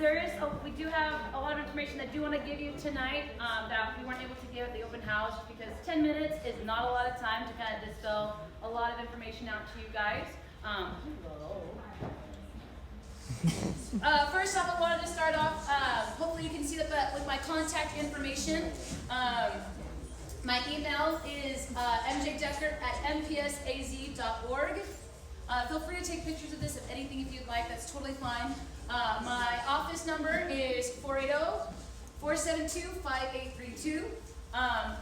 we do have a lot of information that I do want to give you tonight that we weren't able to give at the open house because 10 minutes is not a lot of time to kind of dispel a lot of information out to you guys. First off, I wanted to start off, hopefully you can see that with my contact information. My email is mjdecker@mpsaz.org. Feel free to take pictures of this, if anything, if you'd like, that's totally fine. My office number is 480-472-5832.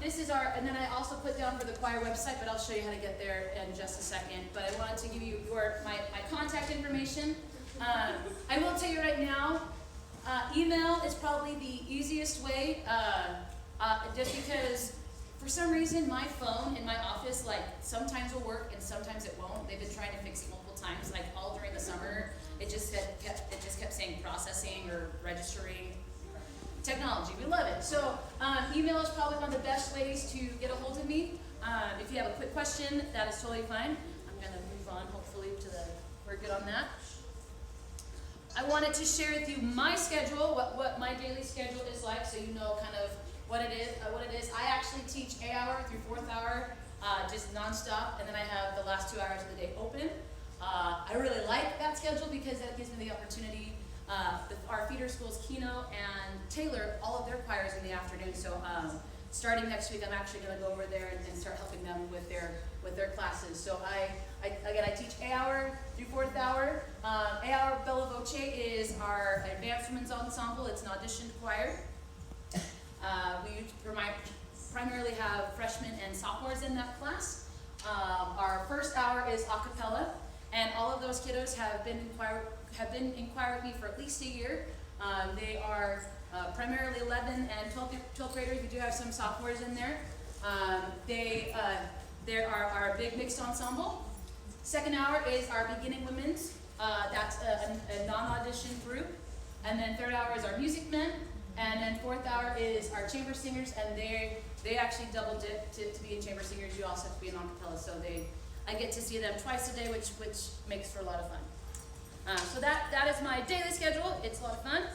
This is and then I also put down for the choir website, but I'll show you how to get there in just a second. But I wanted to give you my contact information. I will tell you right now, email is probably the easiest way, just because for some reason my phone in my office, like, sometimes will work and sometimes it won't. They've been trying to fix it multiple times, like all during the summer. It just kept saying processing or registering. Technology, we love it. So email is probably one of the best ways to get a hold of me. If you have a quick question, that is totally fine. I'm gonna move on, hopefully, we're good on that. I wanted to share with you my schedule, what my daily schedule is like, so you know kind of what it is. I actually teach 8th hour through 4th hour, just nonstop, and then I have the last 2 hours of the day open. I really like that schedule because that gives me the opportunity. Our feeder schools, Keno and Taylor, all of their choirs in the afternoon. So starting next week, I'm actually going to go over there and start helping them with their classes. So I teach 8th hour through 4th hour. 8th hour Bella Voce is our advanced women's ensemble. It's an auditioned choir. We primarily have freshmen and sophomores in that class. Our first hour is a cappella, and all of those kiddos have been in choir with me for at least a year. They are primarily 11 and 12th graders. We do have some sophomores in there. They are our big mixed ensemble. Second hour is our beginning women's. That's a non-audition group. And then third hour is our music men. And then 4th hour is our chamber singers, and they actually double dip to be in chamber singers. You also have to be in a cappella, so I get to see them twice a day, which makes for a lot of fun. So that is my daily schedule. It's a lot of fun.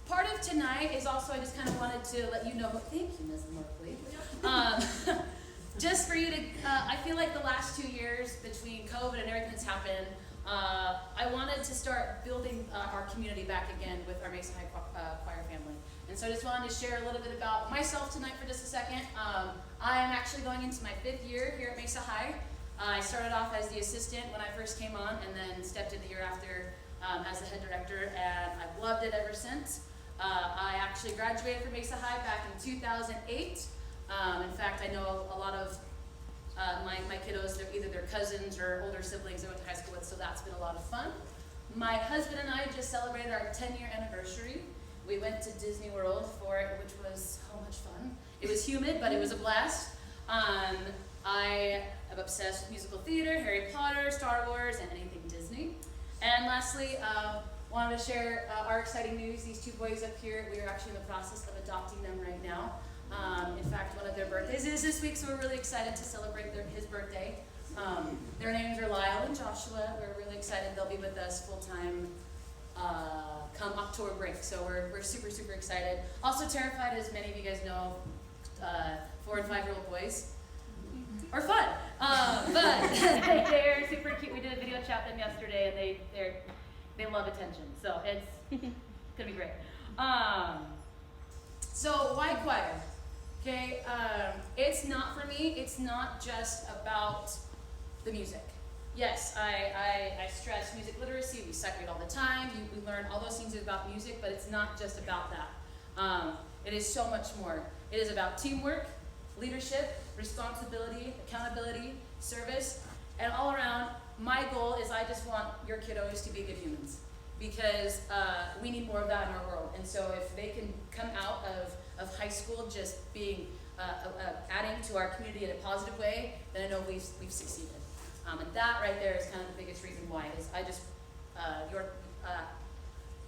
Part of tonight is also, I just kind of wanted to let you know, thank you, Ms. Markley. Just for you to, I feel like the last 2 years between COVID and everything that's happened, I wanted to start building our community back again with our Mesa High choir family. And so I just wanted to share a little bit about myself tonight for just a second. I am actually going into my 5th year here at Mesa High. I started off as the assistant when I first came on, and then stepped in the year after as the head director, and I've loved it ever since. I actually graduated from Mesa High back in 2008. In fact, I know a lot of my kiddos, they're either their cousins or older siblings I went to high school with, so that's been a lot of fun. My husband and I just celebrated our 10-year anniversary. We went to Disney World for it, which was so much fun. It was humid, but it was a blast. I am obsessed with musical theater, Harry Potter, Star Wars, and anything Disney. And lastly, wanted to share our exciting news. These 2 boys up here, we are actually in the process of adopting them right now. In fact, one of their birthdays is this week, so we're really excited to celebrate his birthday. Their names are Lyle and Joshua. We're really excited. They'll be with us full-time come October break, so we're super, super excited. Also terrified, as many of you guys know, 4 and 5-year-old boys are fun, but they're super cute. We did a video chat with them yesterday, and they love attention, so it's gonna be great. So why choir? Okay, it's not for me. It's not just about the music. Yes, I stress music literacy. We second all the time. We learn all those things about music, but it's not just about that. It is so much more. It is about teamwork, leadership, responsibility, accountability, service, and all around, my goal is I just want your kiddos to be good humans, because we need more of that in our world. And so if they can come out of high school just being, adding to our community in a positive way, then I know we've succeeded. And that right there is kind of the biggest reason why, is I just,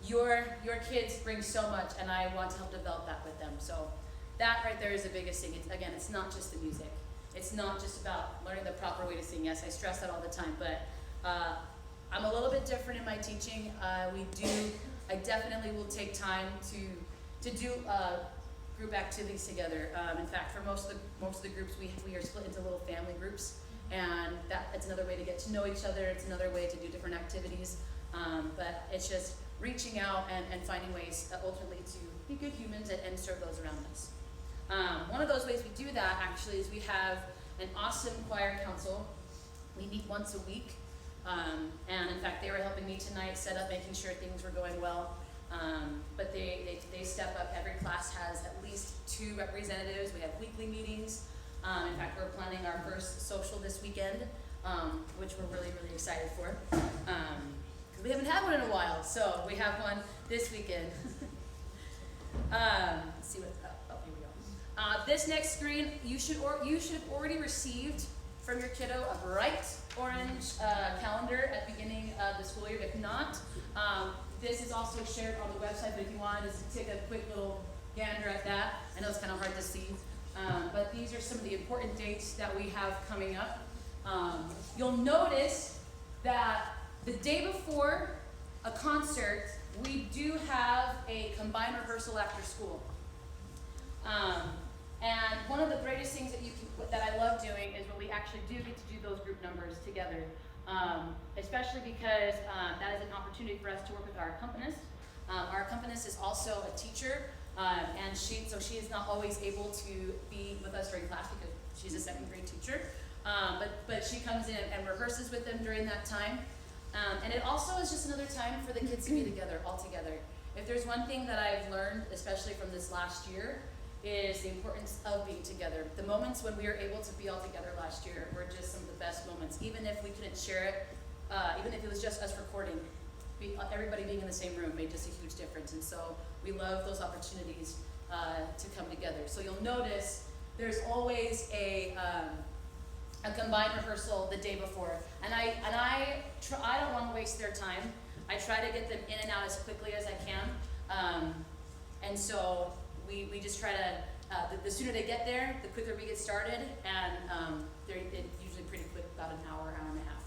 your kids bring so much, and I want to help develop that with them. So that right there is the biggest thing. Again, it's not just the music. It's not just about learning the proper way to sing. Yes, I stress that all the time, but I'm a little bit different in my teaching. We do I definitely will take time to do group activities together. In fact, for most of the groups, we are split into little family groups, and it's another way to get to know each other. It's another way to do different activities. But it's just reaching out and finding ways ultimately to be good humans and serve those around us. One of those ways we do that actually is we have an awesome choir council. We meet once a week, and in fact they were helping me tonight set up, making sure things were going well. But they step up. Every class has at least 2 representatives. We have weekly meetings. In fact, we're planning our first social this weekend, which we're really, really excited for. Because we haven't had one in a while, so we have one this weekend. Let's see what, here we go. This next screen, you should have already received from your kiddo a bright orange calendar at the beginning of the school year. If not, this is also shared on the website, but if you want to just take a quick little gander at that, I know it's kind of hard to see, but these are some of the important dates that we have coming up. You'll notice that the day before a concert, we do have a combined rehearsal after school. And one of the greatest things that I love doing is when we actually do get to do those group numbers together. Especially because that is an opportunity for us to work with our accompanist. Our accompanist is also a teacher, and she is not always able to be with us during class because she's a 2nd grade teacher. But she comes in and rehearses with them during that time. And it also is just another time for the kids to be together, all together. If there's one thing that I've learned, especially from this last year, is the importance of being together. The moments when we were able to be all together last year were just some of the best moments. Even if we couldn't share it, even if it was just us recording, everybody being in the same room made just a huge difference. And so we love those opportunities to come together. So you'll notice there's always a combined rehearsal the day before. And I don't want to waste their time. I try to get them in and out as quickly as I can. And so we just try to, the sooner they get there, the quicker we get started, and they're usually pretty quick, about an hour and a half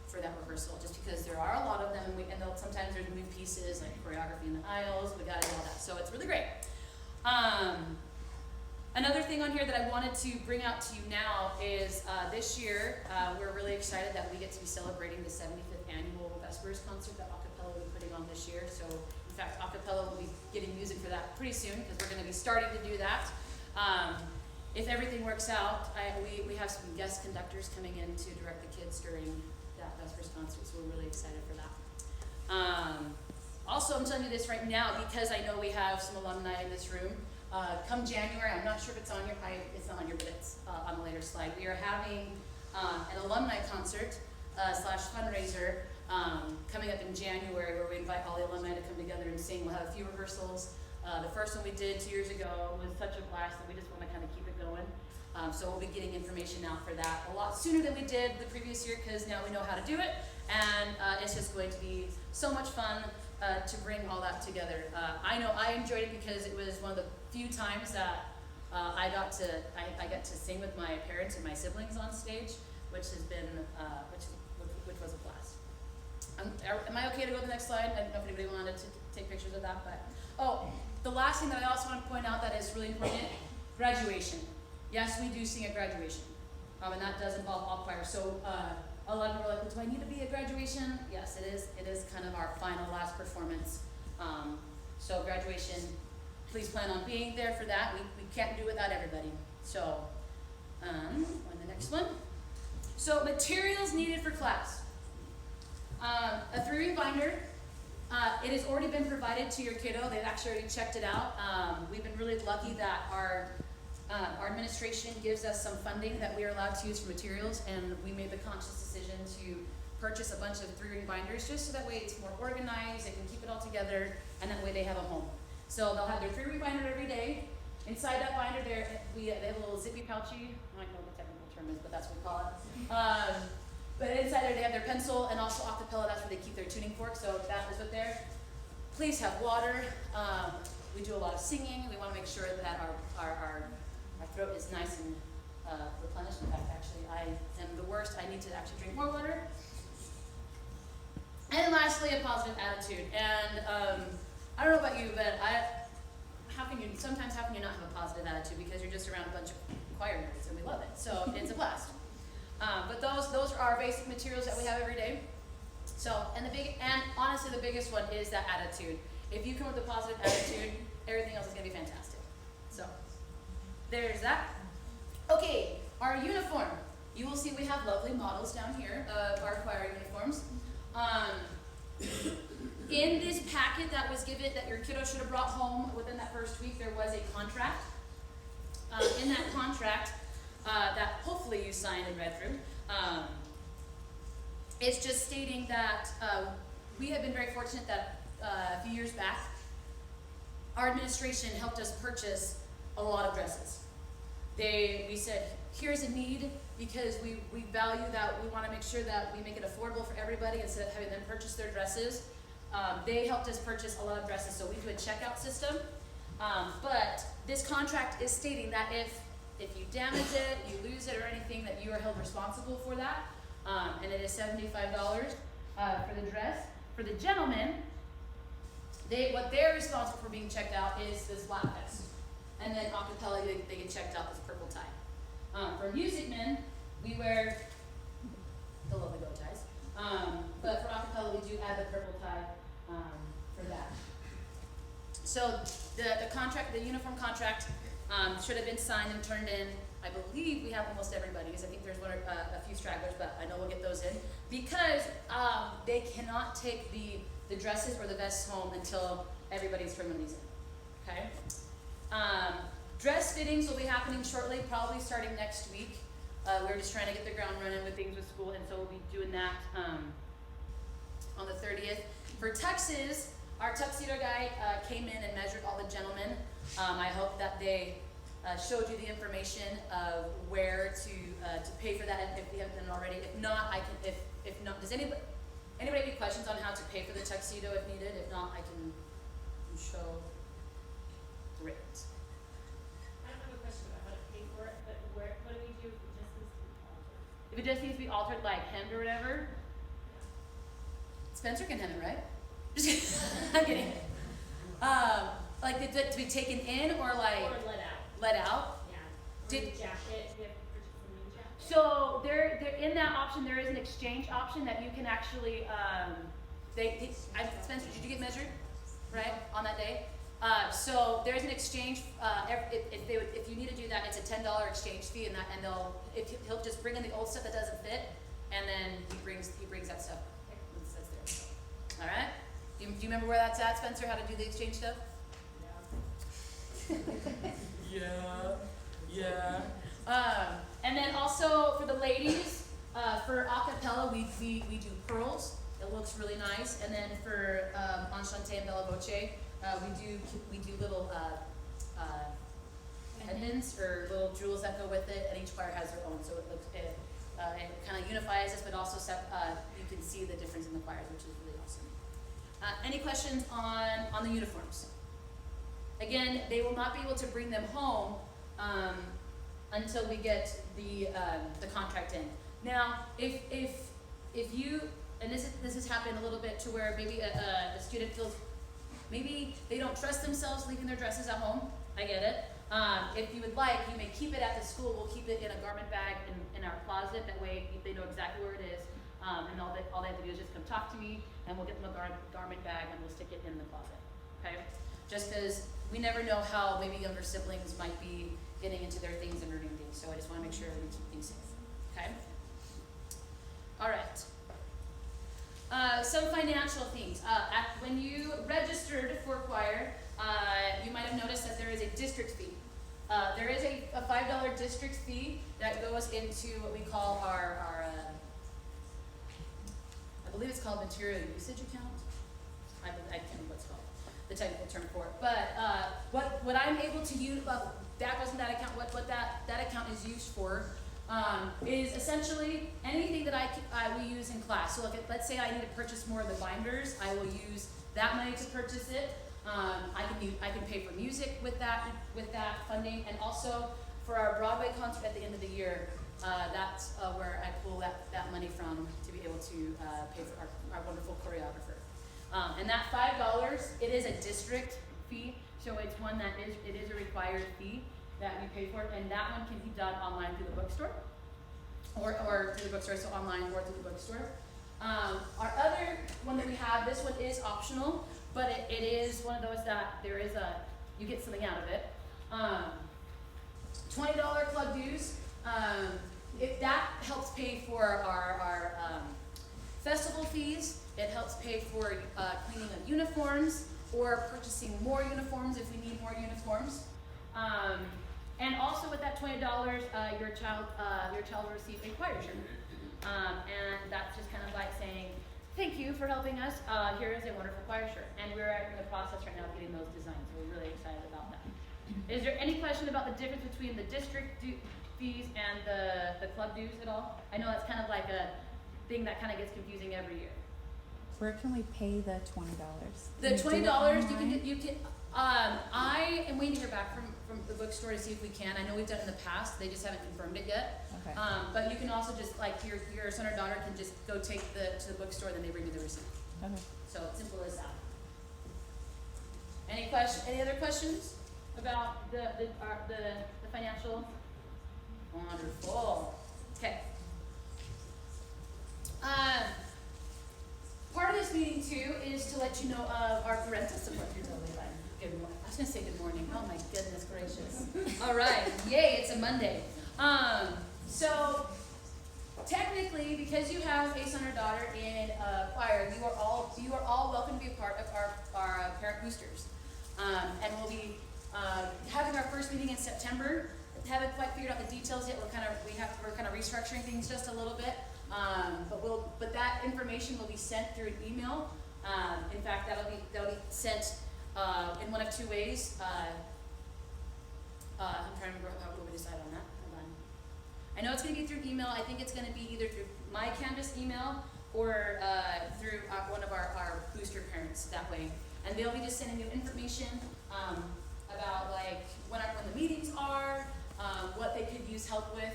for that rehearsal, just because there are a lot of them, and sometimes there's moving pieces, like choreography in the aisles, we gotta do all that, so it's really great. Another thing on here that I wanted to bring out to you now is this year, we're really excited that we get to be celebrating the 75th annual Vespers concert that Acapella will be putting on this year. So in fact, Acapella will be getting music for that pretty soon because we're going to be starting to do that. If everything works out, we have some guest conductors coming in to direct the kids during that Vespers concert, so we're really excited for that. Also, I'm telling you this right now because I know we have some alumni in this room. Come January, I'm not sure if it's on your, it's not on your, but it's on a later slide. We are having an alumni concert / fundraiser coming up in January, where we invite all the alumni to come together and sing. We'll have a few rehearsals. The first one we did 2 years ago was such a blast that we just want to kind of keep it going. So we'll be getting information out for that a lot sooner than we did the previous year because now we know how to do it, and it's just going to be so much fun to bring all that together. I know I enjoyed it because it was one of the few times that I got to sing with my parents and my siblings on stage, which has been which was a blast. Am I okay to go to the next slide? I don't know if anybody wanted to take pictures of that, but the last thing that I also want to point out that is really important: graduation. Yes, we do sing at graduation, and that does involve all choir. So a lot of people are like, well, do I need to be at graduation? Yes, it is. It is kind of our final last performance. So graduation, please plan on being there for that. We can't do without everybody. So on the next one. So materials needed for class. A 3-ring binder. It has already been provided to your kiddo. They've actually already checked it out. We've been really lucky that our administration gives us some funding that we are allowed to use for materials, and we made the conscious decision to purchase a bunch of 3-ring binders just so that way it's more organized, they can keep it all together, and that way they have a home. So they'll have their 3-ring binder every day. Inside that binder, they have a little zippy pouchy. I don't know what the technical term is, but that's what we call it. But inside there, they have their pencil, and also Acapella, that's where they keep their tuning fork, so that is what there. Please have water. We do a lot of singing. We want to make sure that our throat is nice and replenished. In fact, actually, I am the worst. I need to actually drink more water. And lastly, a positive attitude. And I don't know about you, but sometimes how can you not have a positive attitude because you're just around a bunch of choir nerds and we love it. So it's a blast. But those are our basic materials that we have every day. So, and honestly the biggest one is that attitude. If you come with a positive attitude, everything else is gonna be fantastic. So, there's that. Okay, our uniform. You will see we have lovely models down here of our choir uniforms. In this packet that was given, that your kiddo should have brought home within that first week, there was a contract. In that contract, that hopefully you signed and read through, it's just stating that we have been very fortunate that a few years back, our administration helped us purchase a lot of dresses. We said, here's a need, because we value that, we want to make sure that we make it affordable for everybody instead of having them purchase their dresses. They helped us purchase a lot of dresses, so we do a checkout system. But this contract is stating that if you damage it, you lose it or anything, that you are held responsible for that. And it is $75 for the dress. For the gentlemen, what they're responsible for being checked out is this black vest. And then acapella, they get checked out this purple tie. For music men, we wear the lovely bow ties. But for acapella, we do add the purple tie for that. So the contract, the uniform contract, should have been signed and turned in. I believe we have almost everybody's. I think there's a few stragglers, but I know we'll get those in. Because they cannot take the dresses or the vests home until everybody's ceremony's in. Okay? Dress fittings will be happening shortly, probably starting next week. We're just trying to get the ground running with things with school, and so we'll be doing that on the 30th. For tuxes, our tuxedo guy came in and measured all the gentlemen. I hope that they showed you the information of where to pay for that if you haven't done it already. If not, if not, does anybody have any questions on how to pay for the tuxedo if needed? If not, I can show. Great. I don't have a question about how to pay for it, but what do we do if it just needs to be altered? If it just needs to be altered, like hemmed or whatever, Spencer can hem it, right? Just kidding. I'm kidding. Like to be taken in or like Or let out. let out. Yeah. Or the jacket, we have to purchase a new jacket. So there in that option there is an exchange option that you can actually Spencer, did you get measured right on that day? So there's an exchange. If you need to do that, it's a $10 exchange fee, and he'll just bring in the old stuff that doesn't fit, and then he brings that stuff. That's there. All right. Do you remember where that's at, Spencer? How to do the exchange stuff? Yeah. And then also for the ladies, for acapella, we do pearls. It looks really nice. And then for Enchante and Bella Voce, we do little pendants or little jewels that go with it, and each choir has their own. So it kind of unifies us, but also you can see the difference in the choirs, which is really awesome. Any questions on the uniforms? Again, they will not be able to bring them home until we get the contract in. Now, if you, and this has happened a little bit to where maybe a student feels maybe they don't trust themselves leaving their dresses at home. I get it. If you would like, you may keep it at the school. We'll keep it in a garment bag in our closet. That way, they know exactly where it is. And all they have to do is just come talk to me, and we'll get them a garment bag, and we'll stick it in the closet. Okay? Just because we never know how maybe younger siblings might be getting into their things and ruining things. So I just want to make sure we keep things safe. Okay? All right. Some financial things. When you registered for choir, you might have noticed that there is a district fee. There is a $5 district fee that goes into what we call our I believe it's called material usage account. I can't remember what it's called, the technical term for it. But what I'm able to use, that goes in that account. What that account is used for is essentially anything that we use in class. So let's say I need to purchase more of the binders, I will use that money to purchase it. I can pay for music with that funding, and also for our Broadway concert at the end of the year. That's where I pull that money from to be able to pay for our wonderful choreographer. And that $5, it is a district fee, so it's one that it is a required fee that we pay for, and that one can be done online through the bookstore, or through the bookstore, so online or through the bookstore. Our other one that we have, this one is optional, but it is one of those that you get something out of it. $20 club dues. If that helps pay for our festival fees, it helps pay for cleaning of uniforms or purchasing more uniforms if we need more uniforms. And also with that $20, your child will receive a choir shirt. And that's just kind of like saying, thank you for helping us. Here is a wonderful choir shirt. And we're in the process right now of getting those designs. So we're really excited about that. Is there any question about the difference between the district fees and the club dues at all? I know that's kind of like a thing that kind of gets confusing every year. Where can we pay the $20? The $20 you can. I am waiting to hear back from the bookstore to see if we can. I know we've done it in the past. They just haven't confirmed it yet. Okay. But you can also just like your son or daughter can just go take to the bookstore, then they bring you the receipt. Okay. So it's simple as that. Any other questions about the financial? Wonderful. Okay. Part of this meeting too is to let you know of our parental support through Delaware Line. Good morning. I was gonna say good morning. Oh my goodness gracious. All right. Yay! It's a Monday. So technically, because you have a son or daughter in choir, you are all welcome to be a part of our parent boosters. And we'll be having our first meeting in September. Haven't quite figured out the details yet. We're kind of restructuring things just a little bit. But that information will be sent through an email. In fact, that'll be sent in one of two ways. I'm trying to remember how we decide on that. Hold on. I know it's going to be through email. I think it's going to be either through my Canvas email or through one of our booster parents that way. And they'll be just sending you information about like when the meetings are, what they could use help with.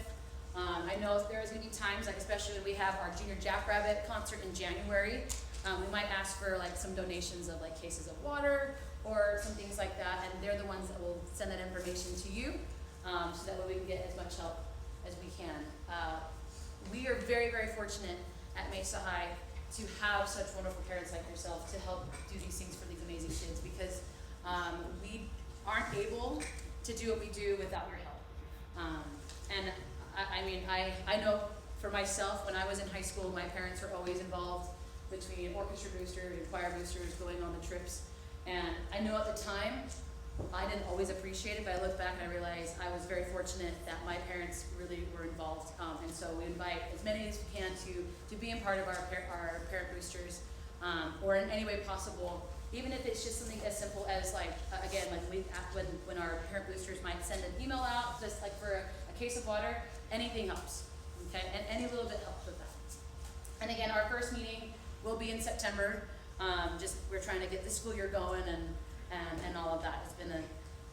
I know there's going to be times, like especially when we have our Junior Jackrabbit concert in January, we might ask for like some donations of like cases of water or some things like that, and they're the ones that will send that information to you, so that way we can get as much help as we can. We are very, very fortunate at Mesa High to have such wonderful parents like yourself to help do these things for these amazing kids, because we aren't able to do what we do without your help. And I know for myself, when I was in high school, my parents were always involved between orchestra boosters and choir boosters going on the trips. And I know at the time, I didn't always appreciate it, but I look back and I realize I was very fortunate that my parents really were involved. And so we invite as many as we can to be a part of our parent boosters, or in any way possible, even if it's just something as simple as like, again, like when our parent boosters might send an email out, just like for a case of water, anything helps, okay? And any little bit helps with that. And again, our first meeting will be in September. We're trying to get the school year going and all of that. It's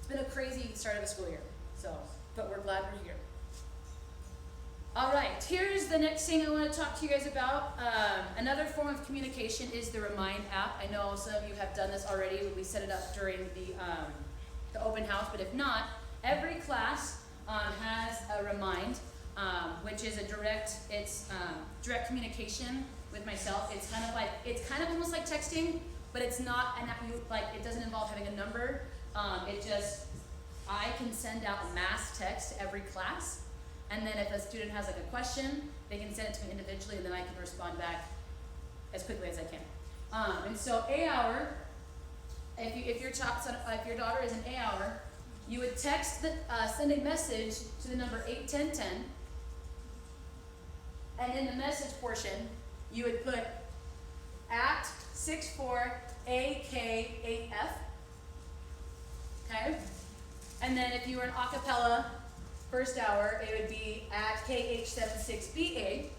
been a crazy start of a school year. So, but we're glad we're here. All right, here's the next thing I want to talk to you guys about. Another form of communication is the Remind app. I know some of you have done this already when we set it up during the open house, but if not, every class has a Remind, which is direct communication with myself. It's kind of almost like texting, but it's not, it doesn't involve having a number. I can send out mass text to every class, and then if a student has like a question, they can send it to me individually, and then I can respond back as quickly as I can. And so A-hour, if your daughter is an A-hour, you would send a message to the number 81010, and in the message portion, you would put at 64AK8F, okay? And then if you were an a cappella first hour, it would be at KH76BA.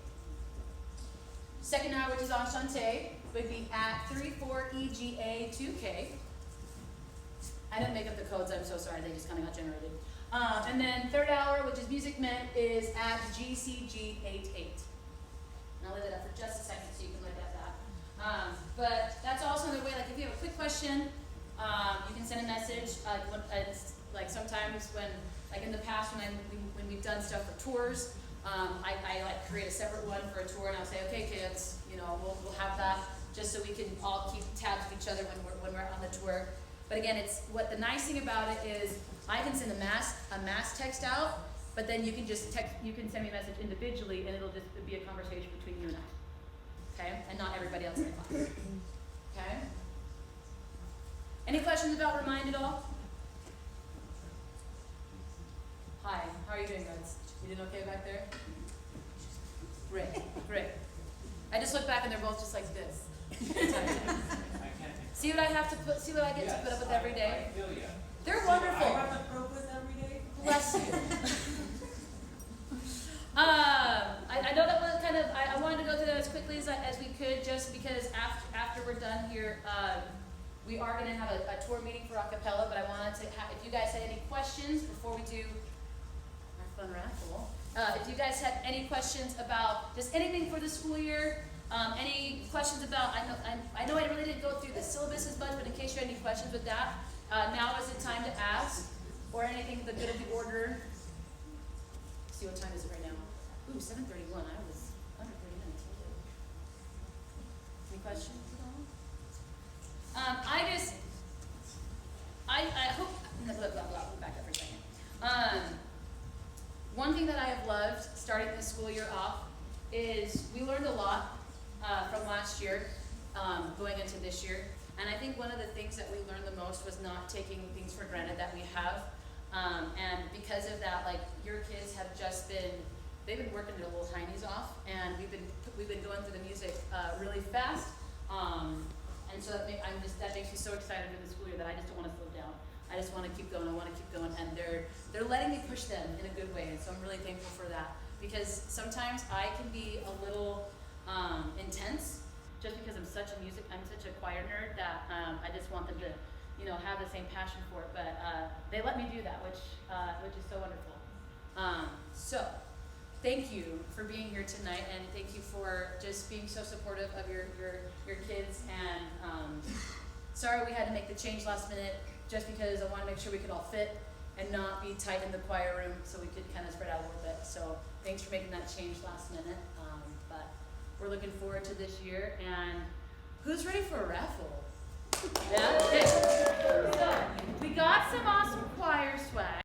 Second hour, which is Enchante, would be at 34EGA2K. I didn't make up the codes, I'm so sorry, they just kind of got generated. And then third hour, which is Music Meant, is at GCG88. And I'll leave that up for just a second so you can look at that. But that's also another way, like if you have a quick question, you can send a message. It's like sometimes when, like in the past when we've done stuff for tours, I like create a separate one for a tour and I'll say, okay kids, we'll have that just so we can all keep tabs of each other when we're on the tour. But again, it's what the nice thing about it is I can send a mass text out, but then you can just you can send me a message individually and it'll just be a conversation between you and I. Okay? And not everybody else in the class. Okay? Any questions about Remind at all? Hi, how are you doing, guys? You doing okay back there? Great. I just look back and they're both just like this. See what I have to put, see what I get to put up with every day? I feel ya. They're wonderful. I have to cope with every day. Bless you. I know that was kind of, I wanted to go through that as quickly as we could just because after we're done here, we are going to have a tour meeting for acapella, but I wanted to have, if you guys had any questions before we do our fun raffle, if you guys had any questions about just anything for the school year, any questions about, I know I really didn't go through the syllabus as much, but in case you had any questions with that, now is the time to ask, or anything the good of the order. See what time is it right now? Ooh, 7:31. I was under 30 minutes. Any questions at all? I hope, blah, blah, blah, back up for a second. One thing that I have loved starting this school year off is we learned a lot from last year going into this year. And I think one of the things that we learned the most was not taking things for granted that we have. And because of that, like your kids have just been, they've been working their little heinies off, and we've been going through the music really fast. And so that makes me so excited for the school year that I just don't want to slow down. I just want to keep going. I want to keep going, and they're letting me push them in a good way, and so I'm really thankful for that. Because sometimes I can be a little intense, just because I'm such a choir nerd that I just want them to, have the same passion for it. But they let me do that, which is so wonderful. So, thank you for being here tonight, and thank you for just being so supportive of your kids. And sorry we had to make the change last minute, just because I want to make sure we could all fit and not be tight in the choir room, so we could kind of spread out a little bit. So thanks for making that change last minute. But we're looking forward to this year. And who's ready for a raffle? Yeah? Okay. So we got some awesome choir swag.